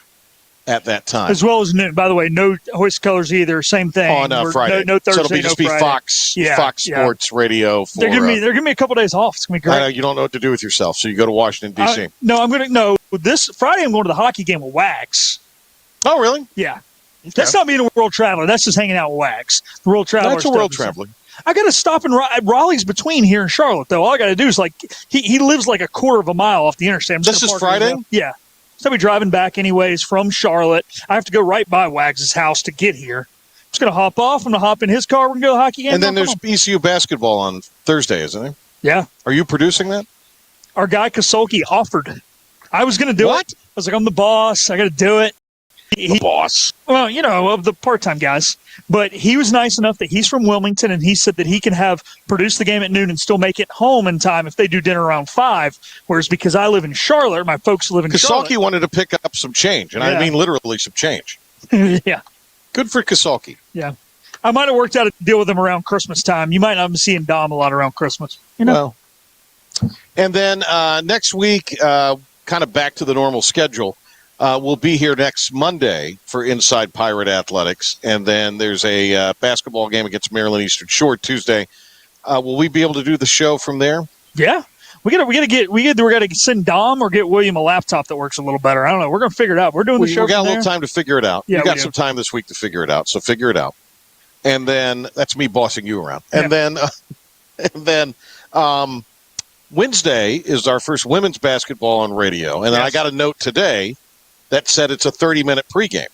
at that time. As well as, by the way, no hoist colors either. Same thing. On Friday. No Thursday, so it'll be Fox Sports Radio. They're giving me a couple days off. It's going to be great. I know, you don't know what to do with yourself, so you go to Washington, D.C. This Friday I'm going to the hockey game with Wags. Oh, really? Yeah. Okay. That's not being a world traveler. That's just hanging out with Wags. The world traveler. That's a world traveler. I got to stop in Raleigh's between here and Charlotte, though. All I got to do is, he lives like a quarter of a mile off the interstate. This is Friday? Yeah. So I'll be driving back anyways from Charlotte. I have to go right by Wags' house to get here. I'm just going to hop off. I'm going to hop in his car. We're going to go to the hockey game. And then there's ECU basketball on Thursday, isn't there? Yeah. Are you producing that? Our guy Kasolki offered. I was going to do it. I was like, I'm the boss. I got to do it. The boss. Well, of the part-time guys. But he was nice enough that he's from Wilmington, and he said that he can produce the game at noon and still make it home in time if they do dinner around 5. Whereas because I live in Charlotte, my folks live in Charlotte. Kasolki wanted to pick up some change, and I mean literally some change. Yeah. Good for Kasolki. Yeah. I might have worked out a deal with him around Christmas time. You might not be seeing Dom a lot around Christmas. Well, and then next week, kind of back to the normal schedule. We'll be here next Monday for Inside Pirate Athletics, and then there's a basketball game against Maryland Eastern Shore Tuesday. Will we be able to do the show from there? Yeah, we gotta send Dom or get William a laptop that works a little better. I don't know. We're gonna figure it out. We're doing the show. We got a little time to figure it out. Yeah, we got some time this week to figure it out. So figure it out, and then that's me bossing you around, and then Wednesday is our first women's basketball on radio, and then I got a note today that said it's a 30-minute pregame.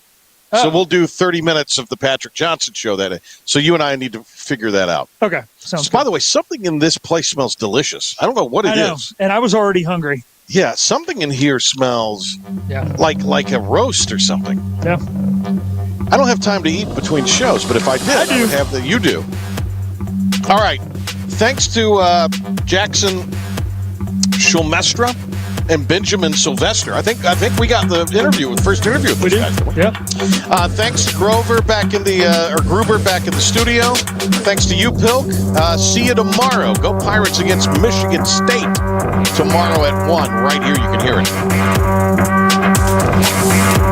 So we'll do 30 minutes of the Patrick Johnson show that day. So you and I need to figure that out. Okay. Sounds good. By the way, something in this place smells delicious. I don't know what it is. And I was already hungry. Yeah, something in here smells like a roast or something. Yeah. I don't have time to eat between shows, but if I did, I would have you do. All right. Thanks to Jackson Schulmestra and Benjamin Sylvester. I think we got the first interview with these guys. Yeah. Thanks to Gruber back in the studio. Thanks to you, Pilk. See you tomorrow. Go Pirates against Michigan State tomorrow at 1. Right here, you can hear it.